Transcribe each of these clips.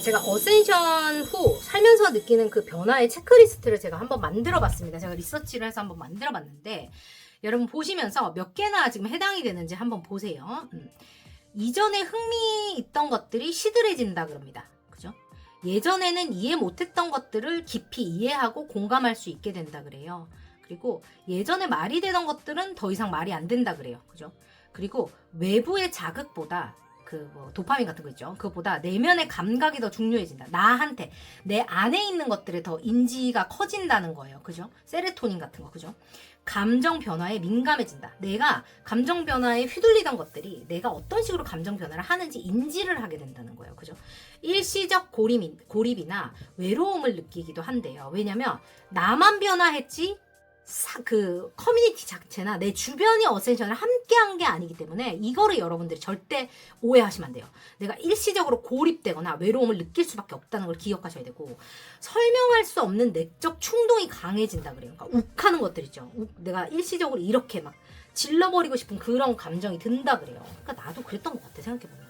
제가 어센션 후 살면서 느끼는 그 변화의 체크리스트를 제가 한번 만들어 봤습니다. 제가 리서치를 해서 한번 만들어 봤는데 여러분 보시면서 몇 개나 지금 해당이 되는지 한번 보세요. 이전에 흥미 있던 것들이 시들해진다 그럽니다. 그죠? 예전에는 이해 못했던 것들을 깊이 이해하고 공감할 수 있게 된다 그래요. 그리고 예전에 말이 되던 것들은 더 이상 말이 안 된다 그래요. 그죠? 그리고 외부의 자극보다 도파민 같은 거 있죠. 그것보다 내면의 감각이 더 중요해진다. 나한테 내 안에 있는 것들에 더 인지가 커진다는 거예요. 그죠? 세로토닌 같은 거. 그죠? 감정 변화에 민감해진다. 내가 감정 변화에 휘둘리던 것들이 내가 어떤 식으로 감정 변화를 하는지 인지를 하게 된다는 거예요. 그죠? 일시적 고립이나 외로움을 느끼기도 한대요. 왜냐면 나만 변화했지 커뮤니티 자체나 내 주변이 어센션을 함께 한 게 아니기 때문에 이거를 여러분들이 절대 오해하시면 안 돼요. 내가 일시적으로 고립되거나 외로움을 느낄 수밖에 없다는 걸 기억하셔야 되고, 설명할 수 없는 내적 충동이 강해진다 그래요. 그러니까 욱하는 것들 있죠. 내가 일시적으로 이렇게 막 질러버리고 싶은 그런 감정이 든다 그래요. 그러니까 나도 그랬던 것 같아, 생각해보면.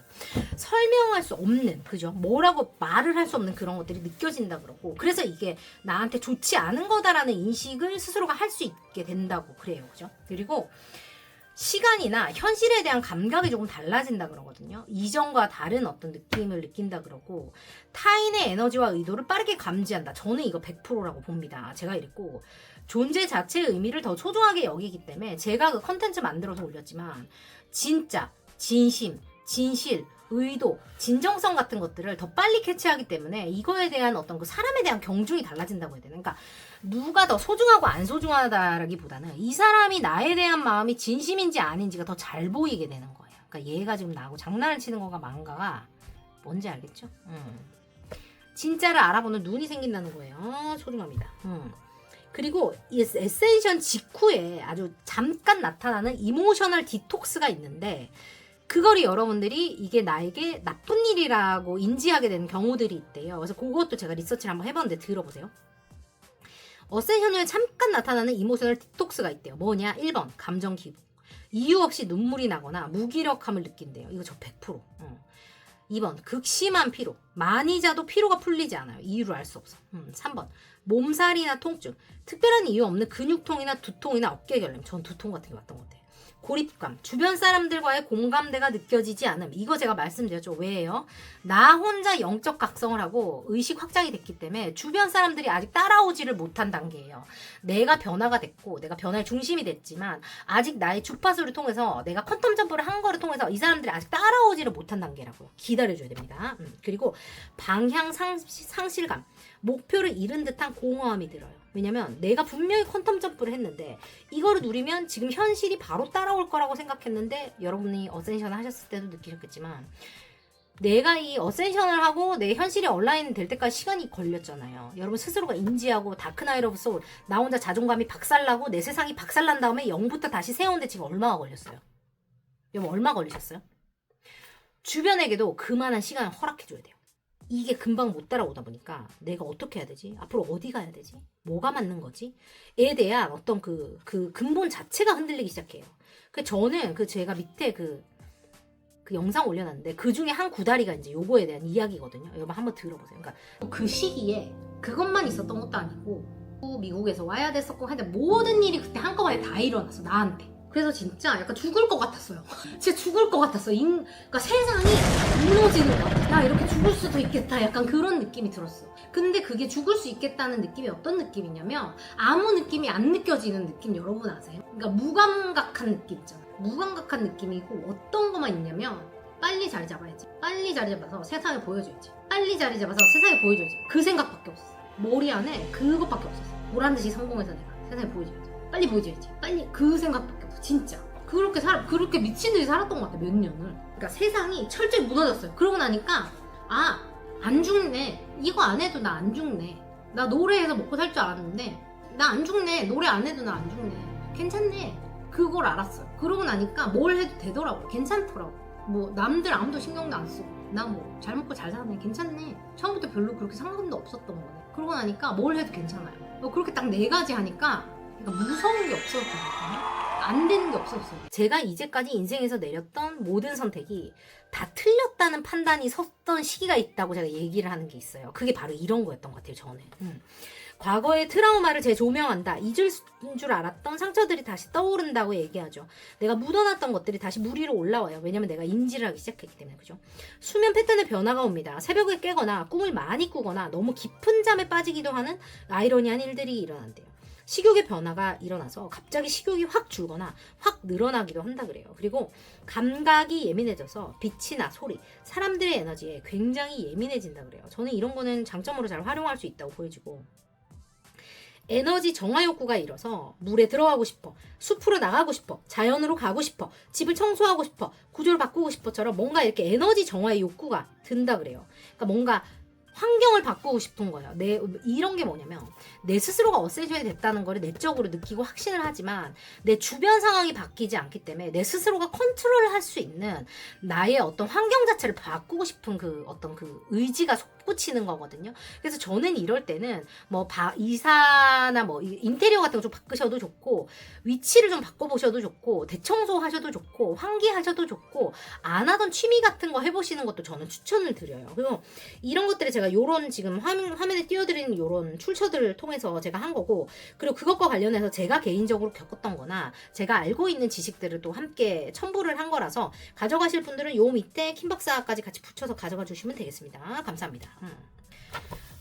설명할 수 없는, 그죠? 뭐라고 말을 할 수 없는 그런 것들이 느껴진다 그러고, 그래서 이게 나한테 좋지 않은 거다라는 인식을 스스로가 할 수 있게 된다고 그래요. 그죠? 그리고 시간이나 현실에 대한 감각이 조금 달라진다 그러거든요. 이전과 다른 어떤 느낌을 느낀다 그러고, 타인의 에너지와 의도를 빠르게 감지한다. 저는 이거 100%라고 봅니다. 제가 이랬고, 존재 자체의 의미를 더 소중하게 여기기 때문에 제가 그 컨텐츠 만들어서 올렸지만, 진짜, 진심, 진실, 의도, 진정성 같은 것들을 더 빨리 캐치하기 때문에 이거에 대한 어떤 그 사람에 대한 경중이 달라진다고 해야 되나? 그러니까 누가 더 소중하고 안 소중하다라기보다는 이 사람이 나에 대한 마음이 진심인지 아닌지가 더 잘 보이게 되는 거예요. 그러니까 얘가 지금 나하고 장난을 치는 건가 망가가 뭔지 알겠죠? 진짜를 알아보는 눈이 생긴다는 거예요. 소중합니다. 그리고 이 에센션 직후에 아주 잠깐 나타나는 이모셔널 디톡스가 있는데, 그거를 여러분들이 이게 나에게 나쁜 일이라고 인지하게 되는 경우들이 있대요. 그래서 그것도 제가 리서치를 한번 해봤는데 들어보세요. 어센션 후에 잠깐 나타나는 이모셔널 디톡스가 있대요. 뭐냐? 1번 감정 기복. 이유 없이 눈물이 나거나 무기력함을 느낀대요. 이거 저 100%. 2번 극심한 피로. 많이 자도 피로가 풀리지 않아요. 이유를 알 수 없어. 3번 몸살이나 통증. 특별한 이유 없는 근육통이나 두통이나 어깨 결림. 전 두통 같은 게 왔던 것 같아요. 고립감, 주변 사람들과의 공감대가 느껴지지 않음. 이거 제가 말씀드렸죠. 왜요? 나 혼자 영적 각성을 하고 의식 확장이 됐기 때문에 주변 사람들이 아직 따라오지를 못한 단계예요. 내가 변화가 됐고 내가 변화의 중심이 됐지만 아직 나의 주파수를 통해서 내가 퀀텀 점프를 한 거를 통해서 이 사람들이 아직 따라오지를 못한 단계라고요. 기다려줘야 됩니다. 그리고 방향 상실감, 목표를 잃은 듯한 공허함이 들어요. 왜냐면 내가 분명히 퀀텀 점프를 했는데 이거를 누리면 지금 현실이 바로 따라올 거라고 생각했는데, 여러분이 어센션을 하셨을 때도 느끼셨겠지만 내가 이 어센션을 하고 내 현실이 온라인 될 때까지 시간이 걸렸잖아요. 여러분 스스로가 인지하고 다크나이트 오브 소울, 나 혼자 자존감이 박살나고 내 세상이 박살난 다음에 0부터 다시 세우는데 지금 얼마가 걸렸어요? 여러분 얼마 걸리셨어요? 주변에게도 그만한 시간을 허락해줘야 돼요. 이게 금방 못 따라오다 보니까 내가 어떻게 해야 되지? 앞으로 어디 가야 되지? 뭐가 맞는 거지? 에 대한 어떤 그 근본 자체가 흔들리기 시작해요. 저는 제가 밑에 그 영상 올려놨는데 그 중에 한 구다리가 이제 요거에 대한 이야기거든요. 여러분 한번 들어보세요. 그러니까 그 시기에 그것만 있었던 것도 아니고 미국에서 와야 됐었고 하여튼 모든 일이 그때 한꺼번에 다 일어났어, 나한테. 그래서 진짜 약간 죽을 것 같았어요. 진짜 죽을 것 같았어. 그러니까 세상이 무너지는 거야. 나 이렇게 죽을 수도 있겠다. 약간 그런 느낌이 들었어. 근데 그게 죽을 수 있겠다는 느낌이 어떤 느낌이냐면 아무 느낌이 안 느껴지는 느낌 여러분 아세요? 그러니까 무감각한 느낌 있잖아요. 무감각한 느낌이고 어떤 것만 있냐면 빨리 자리 잡아야지. 빨리 자리 잡아서 세상에 보여줘야지. 빨리 자리 잡아서 세상에 보여줘야지. 그 생각밖에 없었어. 머리 안에 그것밖에 없었어. 보란듯이 성공해서 내가 세상에 보여줘야지. 빨리 보여줘야지. 빨리 그 생각밖에 없어. 진짜 그렇게 미친듯이 살았던 것 같아, 몇 년을. 그러니까 세상이 철저히 무너졌어요. 그러고 나니까 안 죽네. 이거 안 해도 나 안 죽네. 나 노래해서 먹고 살 줄 알았는데 나 안 죽네. 노래 안 해도 나 안 죽네. 괜찮네. 그걸 알았어요. 그러고 나니까 뭘 해도 되더라고. 괜찮더라고. 뭐 남들 아무도 신경도 안 쓰고 나 뭐 잘 먹고 잘 사네. 괜찮네. 처음부터 별로 그렇게 상관도 없었던 거네. 그러고 나니까 뭘 해도 괜찮아요. 그렇게 딱 4가지 하니까 그러니까 무서운 게 없어졌거든요. 안 되는 게 없었어요. 제가 이제까지 인생에서 내렸던 모든 선택이 다 틀렸다는 판단이 섰던 시기가 있다고 제가 얘기를 하는 게 있어요. 그게 바로 이런 거였던 것 같아요, 저는. 과거의 트라우마를 재조명한다. 잊을 줄 알았던 상처들이 다시 떠오른다고 얘기하죠. 내가 묻어놨던 것들이 다시 물 위로 올라와요. 왜냐면 내가 인지를 하기 시작했기 때문에. 그죠? 수면 패턴의 변화가 옵니다. 새벽에 깨거나 꿈을 많이 꾸거나 너무 깊은 잠에 빠지기도 하는 아이러니한 일들이 일어난대요. 식욕의 변화가 일어나서 갑자기 식욕이 확 줄거나 확 늘어나기도 한다 그래요. 그리고 감각이 예민해져서 빛이나 소리, 사람들의 에너지에 굉장히 예민해진다 그래요. 저는 이런 거는 장점으로 잘 활용할 수 있다고 보여지고, 에너지 정화 욕구가 일어서 물에 들어가고 싶어, 숲으로 나가고 싶어, 자연으로 가고 싶어, 집을 청소하고 싶어, 구조를 바꾸고 싶어처럼 뭔가 이렇게 에너지 정화의 욕구가 든다 그래요. 그러니까 뭔가 환경을 바꾸고 싶은 거예요. 이런 게 뭐냐면 내 스스로가 어센션이 됐다는 걸 내적으로 느끼고 확신을 하지만 내 주변 상황이 바뀌지 않기 때문에 내 스스로가 컨트롤을 할 수 있는 나의 어떤 환경 자체를 바꾸고 싶은 그 어떤 그 의지가 솟구치는 거거든요. 그래서 저는 이럴 때는 뭐 이사나 뭐 인테리어 같은 거 좀 바꾸셔도 좋고, 위치를 좀 바꿔보셔도 좋고, 대청소 하셔도 좋고, 환기하셔도 좋고, 안 하던 취미 같은 거 해보시는 것도 저는 추천을 드려요. 그리고 이런 것들이 제가 요런 지금 화면에 띄워드리는 요런 출처들을 통해서 제가 한 거고, 그리고 그것과 관련해서 제가 개인적으로 겪었던 거나 제가 알고 있는 지식들을 또 함께 첨부를 한 거라서 가져가실 분들은 요 밑에 킴박사까지 같이 붙여서 가져가 주시면 되겠습니다. 감사합니다.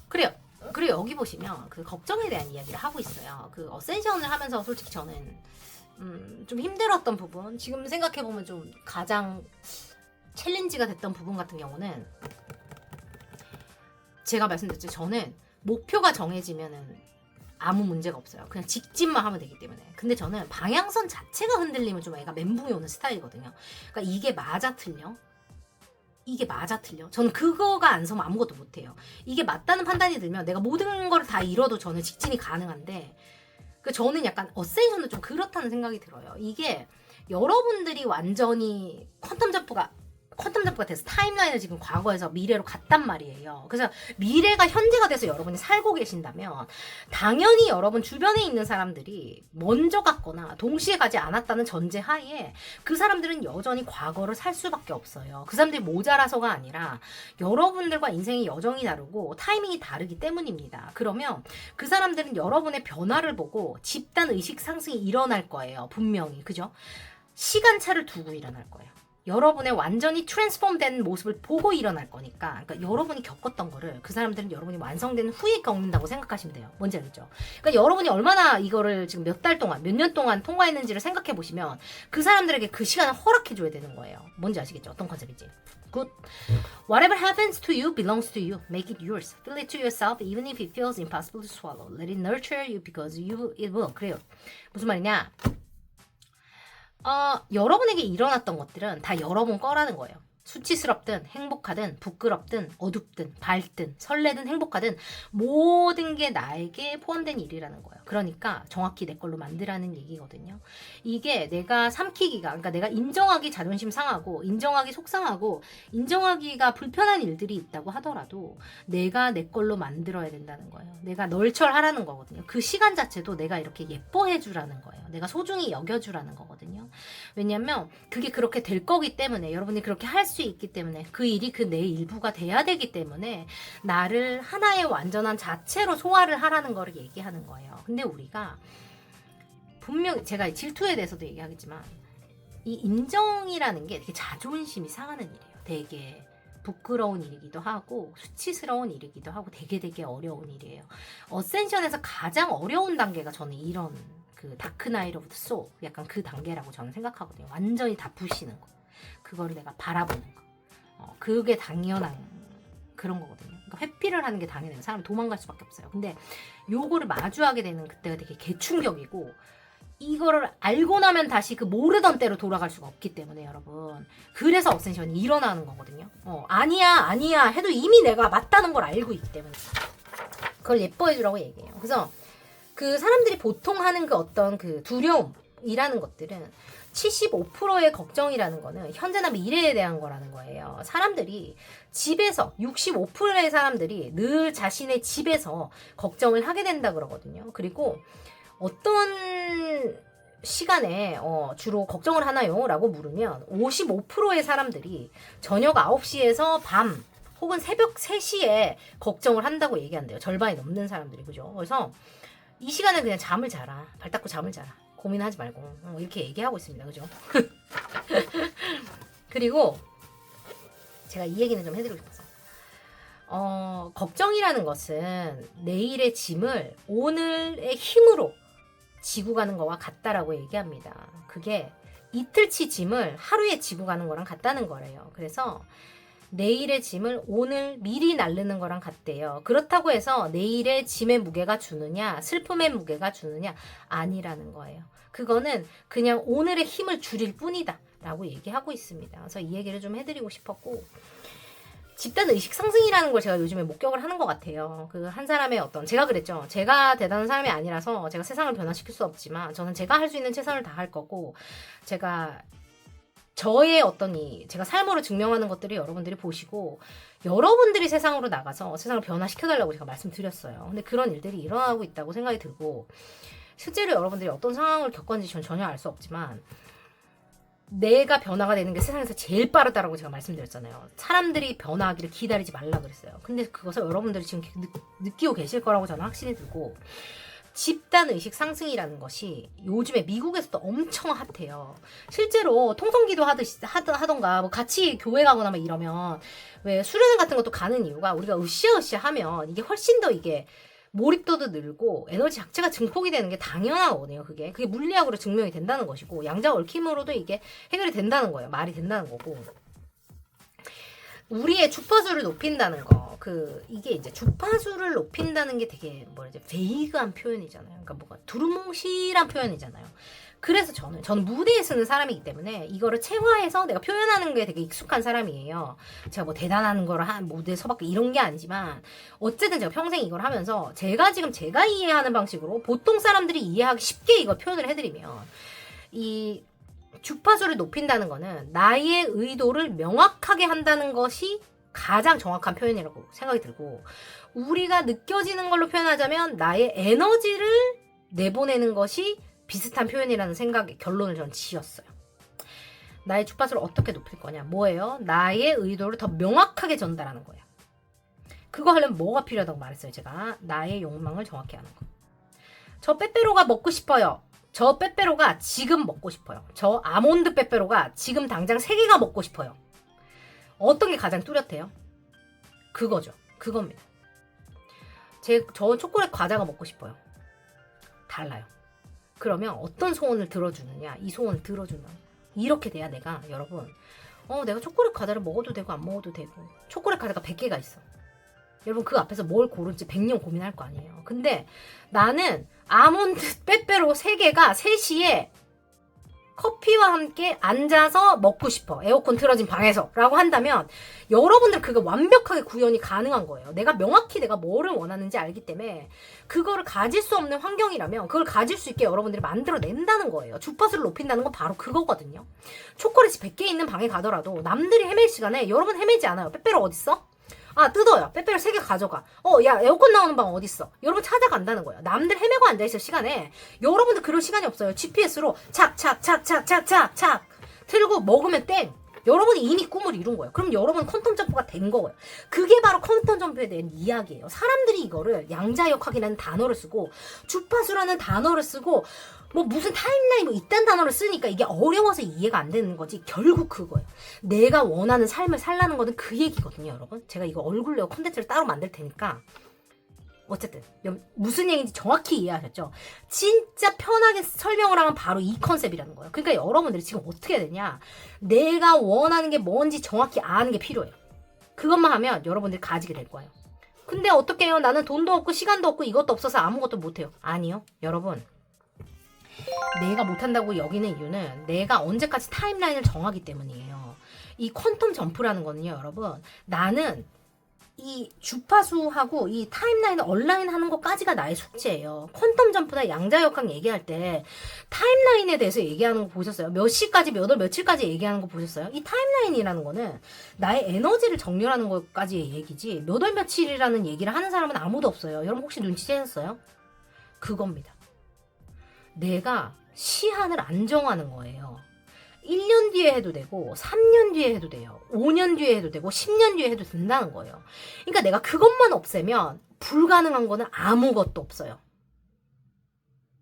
그래요. 그리고 여기 보시면 그 걱정에 대한 이야기를 하고 있어요. 그 어센션을 하면서 솔직히 저는 좀 힘들었던 부분, 지금 생각해보면 좀 가장 챌린지가 됐던 부분 같은 경우는, 제가 말씀드렸죠. 저는 목표가 정해지면은 아무 문제가 없어요. 그냥 직진만 하면 되기 때문에. 근데 저는 방향선 자체가 흔들리면 좀 애가 멘붕이 오는 스타일이거든요. 그러니까 이게 맞아 틀려? 이게 맞아 틀려? 저는 그거가 안 서면 아무것도 못해요. 이게 맞다는 판단이 들면 내가 모든 걸 다 잃어도 저는 직진이 가능한데, 저는 약간 어센션은 좀 그렇다는 생각이 들어요. 이게 여러분들이 완전히 퀀텀 점프가 돼서 타임라인을 지금 과거에서 미래로 갔단 말이에요. 그래서 미래가 현재가 돼서 여러분이 살고 계신다면 당연히 여러분 주변에 있는 사람들이 먼저 갔거나 동시에 가지 않았다는 전제 하에 그 사람들은 여전히 과거를 살 수밖에 없어요. 그 사람들이 모자라서가 아니라 여러분들과 인생의 여정이 다르고 타이밍이 다르기 때문입니다. 그러면 그 사람들은 여러분의 변화를 보고 집단 의식 상승이 일어날 거예요. 분명히. 그죠? 시간차를 두고 일어날 거예요. 여러분의 완전히 트랜스폼된 모습을 보고 일어날 거니까, 그러니까 여러분이 겪었던 거를 그 사람들은 여러분이 완성된 후에 겪는다고 생각하시면 돼요. 뭔지 알겠죠? 그러니까 여러분이 얼마나 이거를 지금 몇 달 동안, 몇 년 동안 통과했는지를 생각해 보시면 그 사람들에게 그 시간을 허락해 줘야 되는 거예요. 뭔지 아시겠죠? 어떤 컨셉인지. Good. Whatever happens to you belongs to you. Make it yours. Feel it to yourself even if it feels impossible to swallow. Let it nurture you because it will. 그래요. 무슨 말이냐? 여러분에게 일어났던 것들은 다 여러분 거라는 거예요. 수치스럽든 행복하든 부끄럽든 어둡든 밝든 설레든 행복하든 모든 게 나에게 포함된 일이라는 거예요. 그러니까 정확히 내 걸로 만들라는 얘기거든요. 이게 내가 삼키기가, 그러니까 내가 인정하기 자존심 상하고 인정하기 속상하고 인정하기가 불편한 일들이 있다고 하더라도 내가 내 걸로 만들어야 된다는 거예요. 내가 널철하라는 거거든요. 그 시간 자체도 내가 이렇게 예뻐해 주라는 거예요. 내가 소중히 여겨주라는 거거든요. 왜냐면 그게 그렇게 될 거기 때문에, 여러분이 그렇게 할 수 있기 때문에, 그 일이 그 내 일부가 돼야 되기 때문에 나를 하나의 완전한 자체로 소화를 하라는 거를 얘기하는 거예요. 근데 우리가 분명히, 제가 질투에 대해서도 얘기하겠지만, 이 인정이라는 게 되게 자존심이 상하는 일이에요. 되게 부끄러운 일이기도 하고 수치스러운 일이기도 하고 되게 어려운 일이에요. 어센션에서 가장 어려운 단계가 저는 이런 그 다크 나이트 오브 더 소울, 약간 그 단계라고 저는 생각하거든요. 완전히 다 부시는 거, 그거를 내가 바라보는 거, 그게 당연한 그런 거거든요. 그러니까 회피를 하는 게 당연해요. 사람이 도망갈 수밖에 없어요. 근데 요거를 마주하게 되는 그때가 되게 개충격이고, 이거를 알고 나면 다시 그 모르던 때로 돌아갈 수가 없기 때문에 여러분, 그래서 어센션이 일어나는 거거든요. 아니야 해도 이미 내가 맞다는 걸 알고 있기 때문에 그걸 예뻐해 주라고 얘기해요. 그래서 그 사람들이 보통 하는 그 어떤 그 두려움이라는 것들은 75%의 걱정이라는 거는 현재나 미래에 대한 거라는 거예요. 사람들이 집에서 65%의 사람들이 늘 자신의 집에서 걱정을 하게 된다 그러거든요. 그리고 어떤 시간에 주로 걱정을 하나요? 라고 물으면 55%의 사람들이 저녁 9시에서 밤 혹은 새벽 3시에 걱정을 한다고 얘기한대요. 절반이 넘는 사람들이. 그죠? 그래서 이 시간에 그냥 잠을 자라. 발 닦고 잠을 자라. 고민하지 말고. 이렇게 얘기하고 있습니다. 그죠? 그리고 제가 이 얘기는 좀 해드리고 싶어요. 걱정이라는 것은 내일의 짐을 오늘의 힘으로 지고 가는 거와 같다라고 얘기합니다. 그게 이틀치 짐을 하루에 지고 가는 거랑 같다는 거래요. 그래서 내일의 짐을 오늘 미리 나르는 거랑 같대요. 그렇다고 해서 내일의 짐의 무게가 주느냐, 슬픔의 무게가 주느냐, 아니라는 거예요. 그거는 그냥 오늘의 힘을 줄일 뿐이다 라고 얘기하고 있습니다. 그래서 이 얘기를 좀 해드리고 싶었고, 집단 의식 상승이라는 걸 제가 요즘에 목격을 하는 것 같아요. 그 한 사람의 제가 그랬죠. 제가 대단한 사람이 아니라서 제가 세상을 변화시킬 수 없지만 저는 제가 할 수 있는 최선을 다할 거고, 제가 저의 제가 삶으로 증명하는 것들이 여러분들이 보시고 여러분들이 세상으로 나가서 세상을 변화시켜달라고 제가 말씀드렸어요. 근데 그런 일들이 일어나고 있다고 생각이 들고, 실제로 여러분들이 어떤 상황을 겪었는지 저는 전혀 알 수 없지만 내가 변화가 되는 게 세상에서 제일 빠르다라고 제가 말씀드렸잖아요. 사람들이 변화하기를 기다리지 말라 그랬어요. 근데 그것을 여러분들이 지금 느끼고 계실 거라고 저는 확신이 들고, 집단의식 상승이라는 것이 요즘에 미국에서도 엄청 핫해요. 실제로 통성기도 하던가 뭐 같이 교회 가거나 막 이러면 왜 수련회 같은 것도 가는 이유가 우리가 으쌰으쌰 하면 이게 훨씬 더 이게 몰입도도 늘고 에너지 자체가 증폭이 되는 게 당연하거든요. 그게 물리학으로 증명이 된다는 것이고, 양자 얽힘으로도 이게 해결이 된다는 거예요. 말이 된다는 거고. 우리의 주파수를 높인다는 거, 이게 이제 주파수를 높인다는 게 되게 베이그한 표현이잖아요. 그러니까 뭔가 두루뭉실한 표현이잖아요. 그래서 저는 무대에 쓰는 사람이기 때문에 이거를 체화해서 내가 표현하는 게 되게 익숙한 사람이에요. 제가 뭐 대단한 거를 무대에 서봤고 이런 게 아니지만, 어쨌든 제가 평생 이걸 하면서 제가 이해하는 방식으로 보통 사람들이 이해하기 쉽게 이걸 표현을 해드리면, 이 주파수를 높인다는 거는 나의 의도를 명확하게 한다는 것이 가장 정확한 표현이라고 생각이 들고, 우리가 느껴지는 걸로 표현하자면 나의 에너지를 내보내는 것이 비슷한 표현이라는 결론을 전 지었어요. 나의 주파수를 어떻게 높일 거냐? 뭐예요? 나의 의도를 더 명확하게 전달하는 거예요. 그거 하려면 뭐가 필요하다고 말했어요, 제가. 나의 욕망을 정확히 하는 거. 저 빼빼로가 먹고 싶어요. 저 빼빼로가 지금 먹고 싶어요. 저 아몬드 빼빼로가 지금 당장 3개가 먹고 싶어요. 어떤 게 가장 뚜렷해요? 그거죠. 그겁니다. 저 초콜릿 과자가 먹고 싶어요. 달라요. 그러면 어떤 소원을 들어주느냐, 이 소원을 들어준다. 이렇게 돼야 여러분, 내가 초콜릿 과자를 먹어도 되고 안 먹어도 되고, 초콜릿 과자가 100개가 있어. 여러분 그 앞에서 뭘 고를지 100년 고민할 거 아니에요. 근데 나는 아몬드 빼빼로 3개가 3시에 커피와 함께 앉아서 먹고 싶어. 에어컨 틀어진 방에서. 라고 한다면 여러분들 그게 완벽하게 구현이 가능한 거예요. 내가 명확히 내가 뭐를 원하는지 알기 때문에 그거를 가질 수 없는 환경이라면 그걸 가질 수 있게 여러분들이 만들어낸다는 거예요. 주파수를 높인다는 건 바로 그거거든요. 초콜릿이 100개 있는 방에 가더라도 남들이 헤맬 시간에 여러분 헤매지 않아요. 빼빼로 어딨어? 뜯어요. 빼빼로 3개 가져가. 야, 에어컨 나오는 방 어딨어? 여러분 찾아간다는 거예요. 남들 헤매고 앉아있을 시간에 여러분들 그럴 시간이 없어요. GPS로 착착착착착착착 틀고 먹으면 땡. 여러분이 이미 꿈을 이룬 거예요. 그럼 여러분 퀀텀 점프가 된 거예요. 그게 바로 퀀텀 점프에 대한 이야기예요. 사람들이 이거를 양자역학이라는 단어를 쓰고 주파수라는 단어를 쓰고 무슨 타임라인 이딴 단어를 쓰니까 이게 어려워서 이해가 안 되는 거지. 결국 그거예요. 내가 원하는 삶을 살라는 거는 그 얘기거든요, 여러분. 제가 이거 얼굴 내고 콘텐츠를 따로 만들 테니까 어쨌든 무슨 얘기인지 정확히 이해하셨죠? 진짜 편하게 설명을 하면 바로 이 컨셉이라는 거예요. 그러니까 여러분들이 지금 어떻게 해야 되냐? 내가 원하는 게 뭔지 정확히 아는 게 필요해요. 그것만 하면 여러분들이 가지게 될 거예요. 근데 어떻게 해요? 나는 돈도 없고 시간도 없고 이것도 없어서 아무것도 못해요. 아니요, 여러분. 내가 못한다고 여기는 이유는 내가 언제까지 타임라인을 정하기 때문이에요. 이 퀀텀 점프라는 거는요, 여러분. 나는 이 주파수하고 이 타임라인을 얼라인하는 것까지가 나의 숙제예요. 퀀텀 점프나 양자역학 얘기할 때 타임라인에 대해서 얘기하는 거 보셨어요? 몇 시까지 몇 월 며칠까지 얘기하는 거 보셨어요? 이 타임라인이라는 거는 나의 에너지를 정렬하는 것까지의 얘기지 몇 월 며칠이라는 얘기를 하는 사람은 아무도 없어요. 여러분 혹시 눈치채셨어요? 그겁니다. 내가 시한을 안 정하는 거예요. 1년 뒤에 해도 되고 3년 뒤에 해도 돼요. 5년 뒤에 해도 되고 10년 뒤에 해도 된다는 거예요. 그러니까 내가 그것만 없애면 불가능한 거는 아무것도 없어요.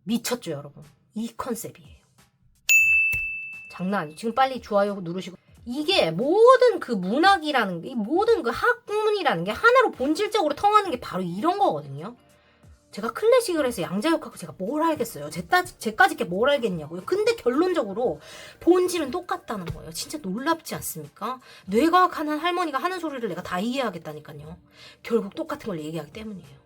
미쳤죠, 여러분? 이 컨셉이에요. 장난 아니에요. 지금 빨리 좋아요 누르시고. 이게 모든 그 문학이라는 게, 모든 그 학문이라는 게 하나로 본질적으로 통하는 게 바로 이런 거거든요. 제가 클래식을 해서 양자역학을 제가 뭘 알겠어요. 제까지 게 뭘 알겠냐고요. 근데 결론적으로 본질은 똑같다는 거예요. 진짜 놀랍지 않습니까? 뇌과학 하는 할머니가 하는 소리를 내가 다 이해하겠다니까요. 결국 똑같은 걸 얘기하기 때문이에요.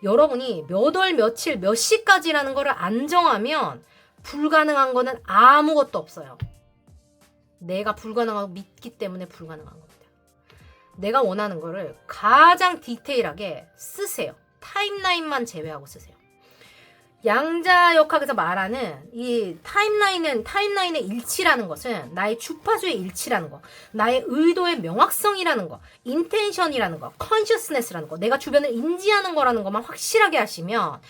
여러분이 몇 월 며칠 몇 시까지라는 거를 안 정하면 불가능한 거는 아무것도 없어요. 내가 불가능하고 믿기 때문에 불가능한 겁니다. 내가 원하는 거를 가장 디테일하게 쓰세요. 타임라인만 제외하고 쓰세요. 양자역학에서 말하는 이 타임라인의 일치라는 것은 나의 주파수의 일치라는 거, 나의 의도의 명확성이라는 거, 인텐션이라는 거, 컨셔스네스라는 거, 내가 주변을 인지하는 거라는 것만 확실하게 하시면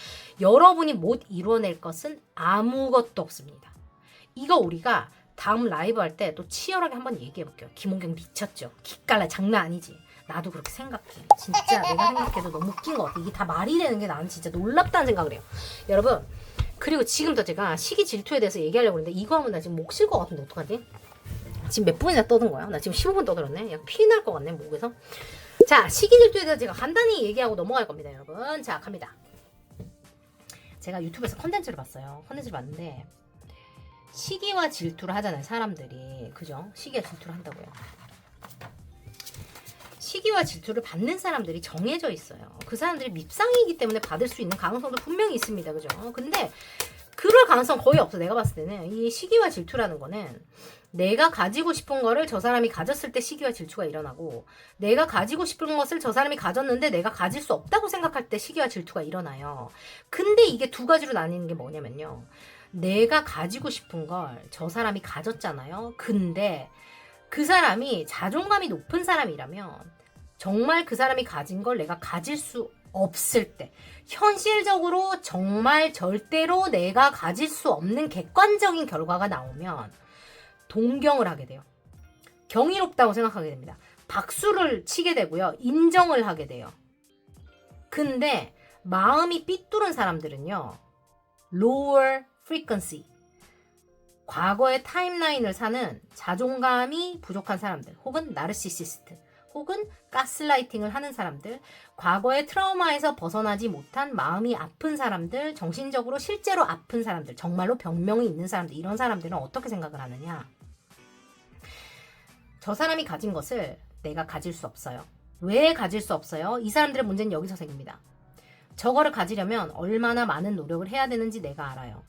여러분이 못 이뤄낼 것은 아무것도 없습니다. 이거 우리가 다음 라이브 할 때 또 치열하게 한번 얘기해 볼게요. 김원경 미쳤죠? 기깔나 장난 아니지? 나도 그렇게 생각해. 진짜 내가 생각해도 너무 웃긴 것 같아. 이게 다 말이 되는 게 나는 진짜 놀랍다는 생각을 해요. 여러분, 그리고 지금도 제가 시기 질투에 대해서 얘기하려고 했는데 이거 하면 나 지금 목 쉴 것 같은데 어떡하지? 지금 몇 분이나 떠든 거야? 나 지금 15분 떠들었네. 약간 피 날 것 같네, 목에서. 자, 시기 질투에 대해서 제가 간단히 얘기하고 넘어갈 겁니다, 여러분. 자, 갑니다. 제가 유튜브에서 컨텐츠를 봤어요. 컨텐츠를 봤는데 시기와 질투를 하잖아요, 사람들이. 그죠? 시기와 질투를 한다고요. 시기와 질투를 받는 사람들이 정해져 있어요. 그 사람들이 밉상이기 때문에 받을 수 있는 가능성도 분명히 있습니다. 그죠? 근데 그럴 가능성 거의 없어. 내가 봤을 때는 이 시기와 질투라는 거는 내가 가지고 싶은 거를 저 사람이 가졌을 때 시기와 질투가 일어나고, 내가 가지고 싶은 것을 저 사람이 가졌는데 내가 가질 수 없다고 생각할 때 시기와 질투가 일어나요. 근데 이게 두 가지로 나뉘는 게 뭐냐면요, 내가 가지고 싶은 걸 저 사람이 가졌잖아요. 근데 그 사람이 자존감이 높은 사람이라면 정말 그 사람이 가진 걸 내가 가질 수 없을 때, 현실적으로 정말 절대로 내가 가질 수 없는 객관적인 결과가 나오면 동경을 하게 돼요. 경이롭다고 생각하게 됩니다. 박수를 치게 되고요. 인정을 하게 돼요. 근데 마음이 삐뚤은 사람들은요, lower frequency, 과거의 타임라인을 사는 자존감이 부족한 사람들, 혹은 나르시시스트, 혹은 가스라이팅을 하는 사람들, 과거의 트라우마에서 벗어나지 못한 마음이 아픈 사람들, 정신적으로 실제로 아픈 사람들, 정말로 병명이 있는 사람들, 이런 사람들은 어떻게 생각을 하느냐, 저 사람이 가진 것을 내가 가질 수 없어요. 왜 가질 수 없어요? 이 사람들의 문제는 여기서 생깁니다. 저거를 가지려면 얼마나 많은 노력을 해야 되는지 내가 알아요.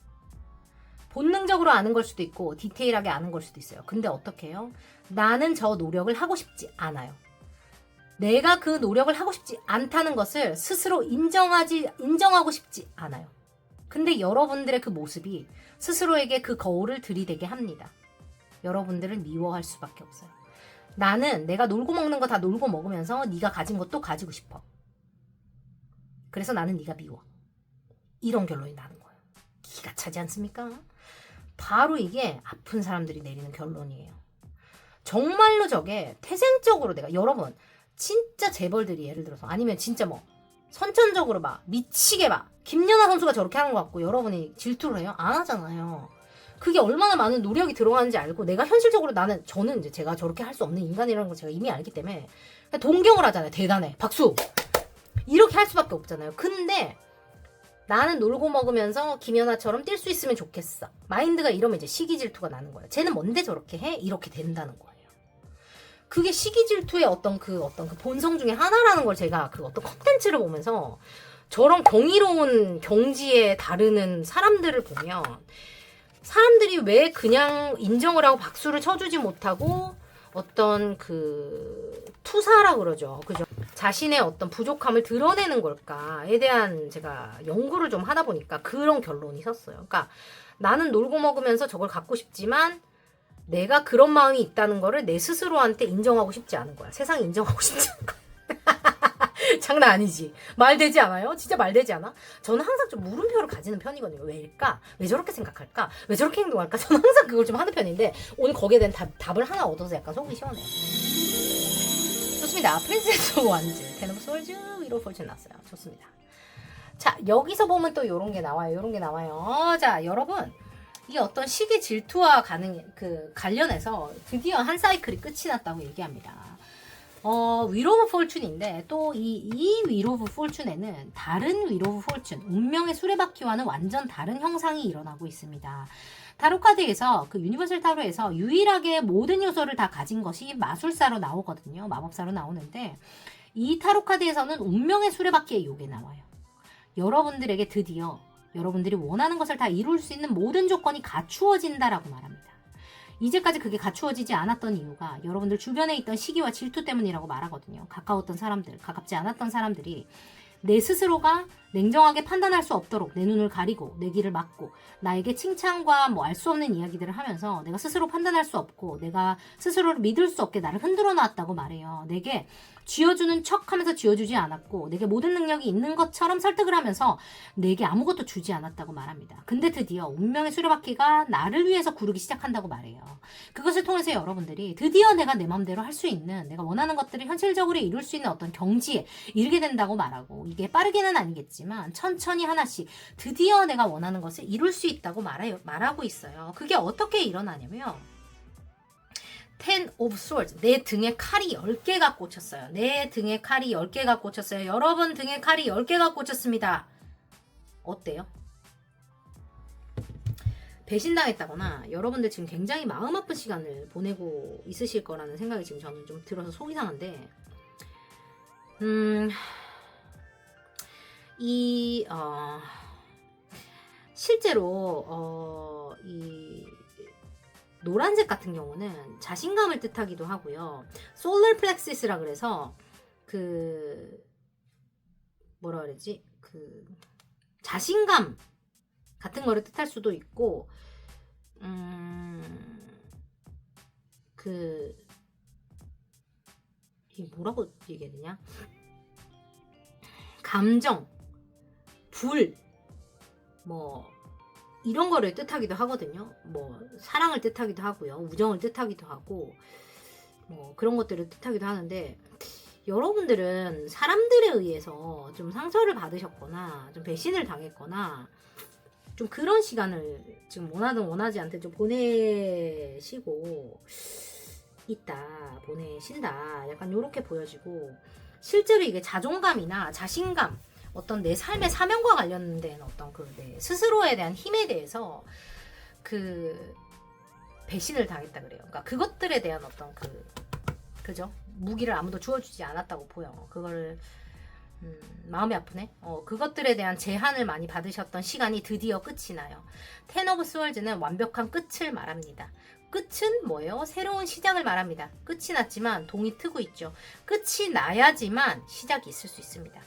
본능적으로 아는 걸 수도 있고 디테일하게 아는 걸 수도 있어요. 근데 어떻게 해요? 나는 저 노력을 하고 싶지 않아요. 내가 그 노력을 하고 싶지 않다는 것을 스스로 인정하고 싶지 않아요. 근데 여러분들의 그 모습이 스스로에게 그 거울을 들이대게 합니다. 여러분들을 미워할 수밖에 없어요. 나는 내가 놀고 먹는 거 다 놀고 먹으면서 네가 가진 것도 가지고 싶어. 그래서 나는 네가 미워. 이런 결론이 나는 거예요. 기가 차지 않습니까? 바로 이게 아픈 사람들이 내리는 결론이에요. 정말로 저게 태생적으로 여러분 진짜 재벌들이 예를 들어서, 아니면 진짜 뭐 선천적으로 막 미치게 막 김연아 선수가 저렇게 하는 것 같고 여러분이 질투를 해요? 안 하잖아요. 그게 얼마나 많은 노력이 들어가는지 알고, 내가 현실적으로 저는 이제 제가 저렇게 할 수 없는 인간이라는 걸 제가 이미 알기 때문에 동경을 하잖아요. 대단해. 박수. 이렇게 할 수밖에 없잖아요. 근데 나는 놀고 먹으면서 김연아처럼 뛸 수 있으면 좋겠어. 마인드가 이러면 이제 시기 질투가 나는 거예요. 쟤는 뭔데 저렇게 해? 이렇게 된다는 거예요. 그게 시기 질투의 어떤 그 본성 중에 하나라는 걸 제가 그 어떤 컨텐츠를 보면서, 저런 경이로운 경지에 다루는 사람들을 보면, 사람들이 왜 그냥 인정을 하고 박수를 쳐주지 못하고 어떤 그 투사라 그러죠. 그죠? 자신의 어떤 부족함을 드러내는 걸까에 대한 제가 연구를 좀 하다 보니까 그런 결론이 섰어요. 그러니까 나는 놀고 먹으면서 저걸 갖고 싶지만 내가 그런 마음이 있다는 거를 내 스스로한테 인정하고 싶지 않은 거야. 세상에 인정하고 싶지 않은 거야. 장난 아니지. 말 되지 않아요? 진짜 말 되지 않아? 저는 항상 좀 물음표를 가지는 편이거든요. 왜일까? 왜 저렇게 생각할까? 왜 저렇게 행동할까? 저는 항상 그걸 좀 하는 편인데 오늘 거기에 대한 답을 하나 얻어서 약간 속이 시원해요. 좋습니다. 프린세스 완즈, 텐 오브 솔즈, 위로 폴춘 났어요. 좋습니다. 자, 여기서 보면 또 요런 게 나와요. 요런 게 나와요. 자, 여러분. 이게 어떤 시기 질투와 관련해서 드디어 한 사이클이 끝이 났다고 얘기합니다. 위로 오브 폴춘인데 또 이 위로 오브 폴춘에는 다른 위로 오브 폴춘, 운명의 수레바퀴와는 완전 다른 형상이 일어나고 있습니다. 타로 카드에서 그 유니버설 타로에서 유일하게 모든 요소를 다 가진 것이 마술사로 나오거든요. 마법사로 나오는데 이 타로 카드에서는 운명의 수레바퀴의 요게 나와요. 여러분들에게 드디어 여러분들이 원하는 것을 다 이룰 수 있는 모든 조건이 갖추어진다라고 말합니다. 이제까지 그게 갖추어지지 않았던 이유가 여러분들 주변에 있던 시기와 질투 때문이라고 말하거든요. 가까웠던 사람들, 가깝지 않았던 사람들이 내 스스로가 냉정하게 판단할 수 없도록 내 눈을 가리고 내 귀를 막고 나에게 칭찬과 뭐 알 수 없는 이야기들을 하면서 내가 스스로 판단할 수 없고 내가 스스로를 믿을 수 없게 나를 흔들어 놨다고 말해요. 내게 쥐어주는 척 하면서 쥐어주지 않았고 내게 모든 능력이 있는 것처럼 설득을 하면서 내게 아무것도 주지 않았다고 말합니다. 근데 드디어 운명의 수레바퀴가 나를 위해서 구르기 시작한다고 말해요. 그것을 통해서 여러분들이 드디어 내가 내 맘대로 할 수 있는 내가 원하는 것들을 현실적으로 이룰 수 있는 어떤 경지에 이르게 된다고 말하고 이게 빠르게는 아니겠지만 천천히 하나씩 드디어 내가 원하는 것을 이룰 수 있다고 말하고 있어요. 그게 어떻게 일어나냐면 Ten of Swords. 내 등에 칼이 10개가 꽂혔어요. 내 등에 칼이 10개가 꽂혔어요. 여러분 등에 칼이 10개가 꽂혔습니다. 어때요? 배신당했다거나 여러분들 지금 굉장히 마음 아픈 시간을 보내고 있으실 거라는 생각이 지금 저는 좀 들어서 속이 상한데 실제로 이 노란색 같은 경우는 자신감을 뜻하기도 하고요. 솔라 플렉시스라 그래서 뭐라 그러지? 자신감 같은 거를 뜻할 수도 있고 이 뭐라고 얘기해야 되냐? 감정, 불, 뭐 이런 거를 뜻하기도 하거든요. 뭐 사랑을 뜻하기도 하고요. 우정을 뜻하기도 하고 뭐 그런 것들을 뜻하기도 하는데 여러분들은 사람들에 의해서 좀 상처를 받으셨거나 좀 배신을 당했거나 좀 그런 시간을 지금 원하든 원하지 않든 좀 보내시고 있다. 보내신다. 약간 요렇게 보여지고 실제로 이게 자존감이나 자신감 어떤 내 삶의 사명과 관련된 어떤 내 스스로에 대한 힘에 대해서 배신을 당했다 그래요. 그러니까 그것들에 대한 어떤 그죠? 무기를 아무도 주어주지 않았다고 보여. 그걸 마음이 아프네. 그것들에 대한 제한을 많이 받으셨던 시간이 드디어 끝이 나요. 텐 오브 스월즈는 완벽한 끝을 말합니다. 끝은 뭐예요? 새로운 시작을 말합니다. 끝이 났지만 동이 트고 있죠. 끝이 나야지만 시작이 있을 수 있습니다.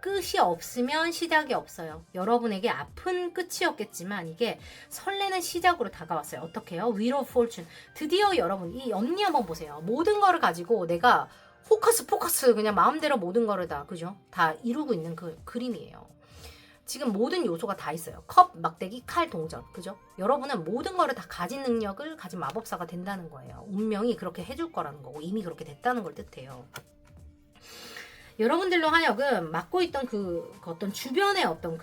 끝이 없으면 시작이 없어요. 여러분에게 아픈 끝이었겠지만 이게 설레는 시작으로 다가왔어요. 어떻게 해요? Wheel of Fortune. 드디어 여러분 이 언니 한번 보세요. 모든 거를 가지고 내가 포커스 그냥 마음대로 모든 거를 다 그죠? 다 이루고 있는 그 그림이에요. 지금 모든 요소가 다 있어요. 컵, 막대기, 칼, 동전. 그죠? 여러분은 모든 거를 다 가진 능력을 가진 마법사가 된다는 거예요. 운명이 그렇게 해줄 거라는 거고 이미 그렇게 됐다는 걸 뜻해요. 여러분들로 하여금 맡고 있던 어떤 주변의 어떤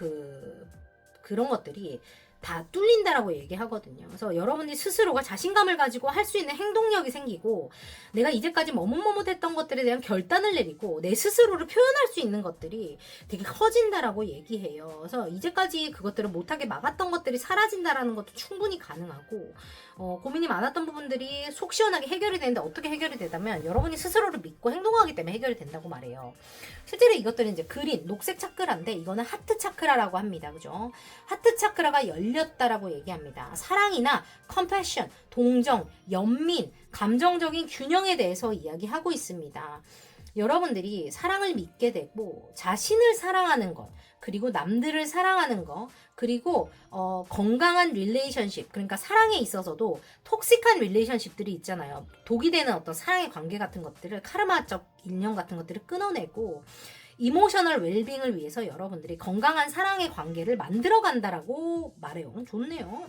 그런 것들이 다 뚫린다라고 얘기하거든요. 그래서 여러분이 스스로가 자신감을 가지고 할 수 있는 행동력이 생기고 내가 이제까지 머뭇머뭇했던 것들에 대한 결단을 내리고 내 스스로를 표현할 수 있는 것들이 되게 커진다라고 얘기해요. 그래서 이제까지 그것들을 못하게 막았던 것들이 사라진다라는 것도 충분히 가능하고 고민이 많았던 부분들이 속 시원하게 해결이 되는데 어떻게 해결이 되다면 여러분이 스스로를 믿고 행동하기 때문에 해결이 된다고 말해요. 실제로 이것들은 이제 그린 녹색 차크라인데 이거는 하트 차크라라고 합니다. 그죠? 하트 차크라가 열렸다라고 얘기합니다. 사랑이나 컴패션, 동정, 연민, 감정적인 균형에 대해서 이야기하고 있습니다. 여러분들이 사랑을 믿게 되고 자신을 사랑하는 것 그리고 남들을 사랑하는 것 그리고 건강한 릴레이션십 그러니까 사랑에 있어서도 톡식한 릴레이션십들이 있잖아요. 독이 되는 어떤 사랑의 관계 같은 것들을 카르마적 인연 같은 것들을 끊어내고 이모셔널 웰빙을 위해서 여러분들이 건강한 사랑의 관계를 만들어 간다라고 말해요. 좋네요.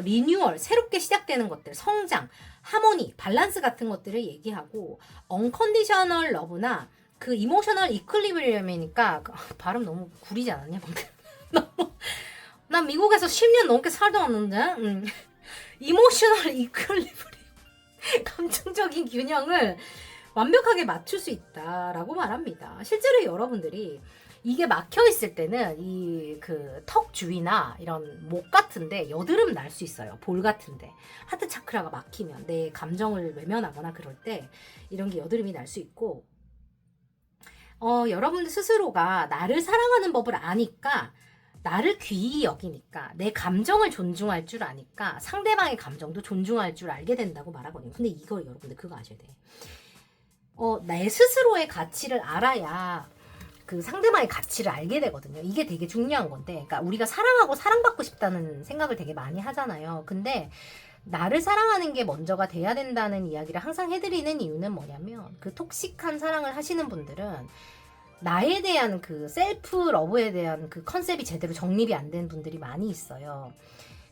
리뉴얼, 새롭게 시작되는 것들, 성장, 하모니, 밸런스 같은 것들을 얘기하고, 언컨디셔널 러브나 그 이모셔널 이퀄리브리엄이니까 발음 너무 구리지 않았냐 방금? 난 미국에서 10년 넘게 살다 왔는데 이모셔널 이퀄리브리엄 감정적인 균형을 완벽하게 맞출 수 있다라고 말합니다. 실제로 여러분들이 이게 막혀 있을 때는 이 그 턱 주위나 이런 목 같은데 여드름 날 수 있어요. 볼 같은데 하트 차크라가 막히면 내 감정을 외면하거나 그럴 때 이런 게 여드름이 날 수 있고, 여러분들 스스로가 나를 사랑하는 법을 아니까, 나를 귀히 여기니까, 내 감정을 존중할 줄 아니까 상대방의 감정도 존중할 줄 알게 된다고 말하거든요. 근데 이거 여러분들 그거 아셔야 돼. 내 스스로의 가치를 알아야 그 상대방의 가치를 알게 되거든요. 이게 되게 중요한 건데, 그러니까 우리가 사랑하고 사랑받고 싶다는 생각을 되게 많이 하잖아요. 근데 나를 사랑하는 게 먼저가 돼야 된다는 이야기를 항상 해드리는 이유는 뭐냐면, 그 톡식한 사랑을 하시는 분들은 나에 대한 그 셀프 러브에 대한 그 컨셉이 제대로 정립이 안 된 분들이 많이 있어요.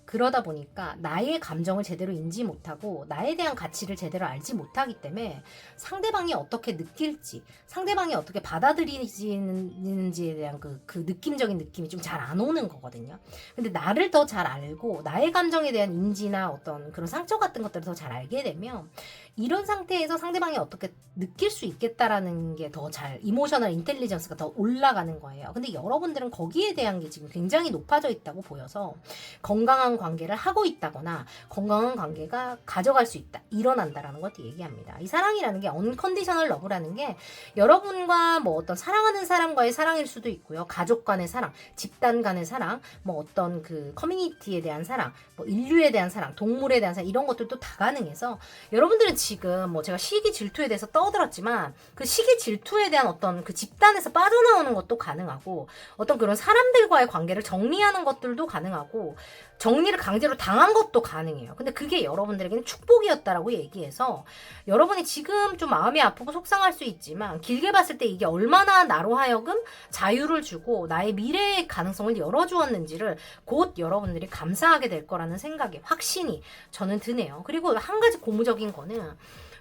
그러다 보니까 나의 감정을 제대로 인지 못하고 나에 대한 가치를 제대로 알지 못하기 때문에 상대방이 어떻게 느낄지, 상대방이 어떻게 받아들이는지에 대한 그 느낌적인 느낌이 좀 잘 안 오는 거거든요. 근데 나를 더 잘 알고 나의 감정에 대한 인지나 어떤 그런 상처 같은 것들을 더 잘 알게 되면 이런 상태에서 상대방이 어떻게 느낄 수 있겠다라는 게 더 잘, 이모셔널 인텔리전스가 더 올라가는 거예요. 근데 여러분들은 거기에 대한 게 지금 굉장히 높아져 있다고 보여서 건강한 관계를 하고 있다거나 건강한 관계가 가져갈 수 있다, 일어난다라는 것도 얘기합니다. 이 사랑이라는 게 언컨디셔널 러브라는 게 여러분과 뭐 어떤 사랑하는 사람과의 사랑일 수도 있고요. 가족 간의 사랑, 집단 간의 사랑, 뭐 어떤 그 커뮤니티에 대한 사랑, 뭐 인류에 대한 사랑, 동물에 대한 사랑, 이런 것들도 다 가능해서 여러분들은 지금 뭐 제가 시기 질투에 대해서 떠들었지만 그 시기 질투에 대한 어떤 그 집단에서 빠져나오는 것도 가능하고, 어떤 그런 사람들과의 관계를 정리하는 것들도 가능하고, 정리를 강제로 당한 것도 가능해요. 근데 그게 여러분들에게는 축복이었다라고 얘기해서, 여러분이 지금 좀 마음이 아프고 속상할 수 있지만 길게 봤을 때 이게 얼마나 나로 하여금 자유를 주고 나의 미래의 가능성을 열어주었는지를 곧 여러분들이 감사하게 될 거라는 생각에 확신이 저는 드네요. 그리고 한 가지 고무적인 거는,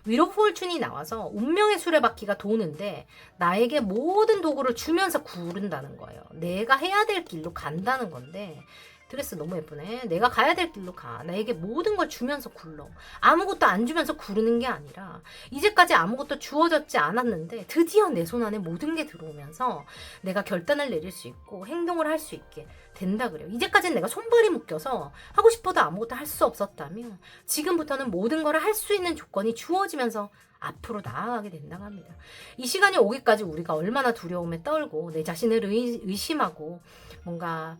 윌 오브 폴춘이 나와서 운명의 수레바퀴가 도는데 나에게 모든 도구를 주면서 구른다는 거예요. 내가 해야 될 길로 간다는 건데, 드레스 너무 예쁘네. 내가 가야 될 길로 가. 나에게 모든 걸 주면서 굴러. 아무것도 안 주면서 구르는 게 아니라, 이제까지 아무것도 주어졌지 않았는데 드디어 내 손 안에 모든 게 들어오면서 내가 결단을 내릴 수 있고 행동을 할 수 있게 된다 그래요. 이제까지는 내가 손발이 묶여서 하고 싶어도 아무것도 할 수 없었다면 지금부터는 모든 걸 할 수 있는 조건이 주어지면서 앞으로 나아가게 된다고 합니다. 이 시간이 오기까지 우리가 얼마나 두려움에 떨고 내 자신을 의심하고 뭔가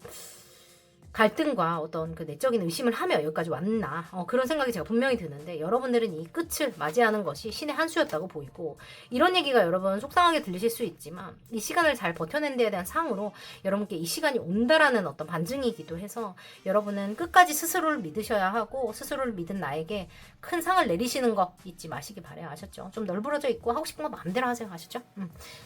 갈등과 어떤 그 내적인 의심을 하며 여기까지 왔나, 그런 생각이 제가 분명히 드는데, 여러분들은 이 끝을 맞이하는 것이 신의 한 수였다고 보이고, 이런 얘기가 여러분 속상하게 들리실 수 있지만 이 시간을 잘 버텨낸 데에 대한 상으로 여러분께 이 시간이 온다라는 어떤 반증이기도 해서, 여러분은 끝까지 스스로를 믿으셔야 하고 스스로를 믿은 나에게 큰 상을 내리시는 거 잊지 마시기 바래요. 아셨죠? 좀 널브러져 있고 하고 싶은 거 마음대로 하세요. 아셨죠?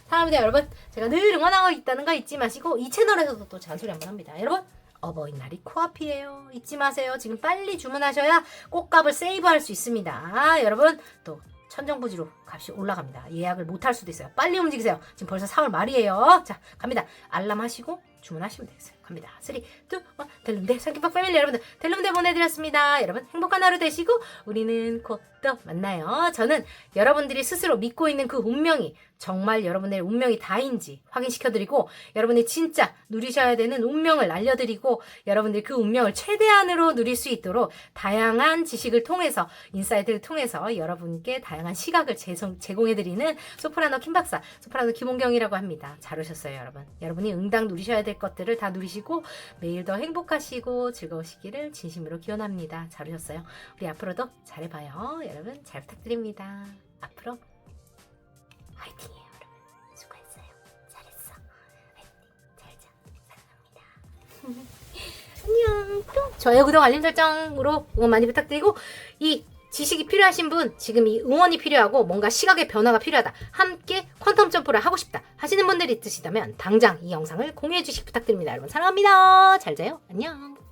사랑합니다 여러분. 제가 늘 응원하고 있다는 거 잊지 마시고, 이 채널에서도 또 잔소리 한번 합니다. 여러분, 어버이날이 코앞이에요. 잊지 마세요. 지금 빨리 주문하셔야 꽃값을 세이브할 수 있습니다. 여러분, 또 천정부지로 값이 올라갑니다. 예약을 못할 수도 있어요. 빨리 움직이세요. 지금 벌써 4월 말이에요. 자, 갑니다. 알람 하시고 주문하시면 되겠어요. 갑니다. 3, 2, 1, 델룸데 상키박 패밀리 여러분들, 델룸데 보내드렸습니다. 여러분 행복한 하루 되시고 우리는 곧 또 만나요. 저는 여러분들이 스스로 믿고 있는 그 운명이 정말 여러분의 운명이 다인지 확인시켜드리고, 여러분이 진짜 누리셔야 되는 운명을 알려드리고, 여러분들이 그 운명을 최대한으로 누릴 수 있도록 다양한 지식을 통해서, 인사이트를 통해서 여러분께 다양한 시각을 제공해드리는 소프라노 김박사, 소프라노 김홍경이라고 합니다. 잘 오셨어요 여러분. 여러분이 응당 누리셔야 될 것들을 다 누리시고 매일 더 행복하시고 즐거우시기를 진심으로 기원합니다. 잘 오셨어요. 우리 앞으로도 잘해봐요. 여러분 잘 부탁드립니다. 앞으로 화이팅이에요 여러분. 수고했어요. 잘했어. 화이팅. 잘자. 사랑합니다. 안녕. 또 좋아요, 구독, 알림 설정으로 응원 많이 부탁드리고, 이 지식이 필요하신 분, 지금 이 응원이 필요하고 뭔가 시각의 변화가 필요하다, 함께 컨텐츠 퀀텀 점프를 하고 싶다 하시는 분들이 있으시다면 당장 이 영상을 공유해 주시기 부탁드립니다. 여러분 사랑합니다. 잘 자요. 안녕.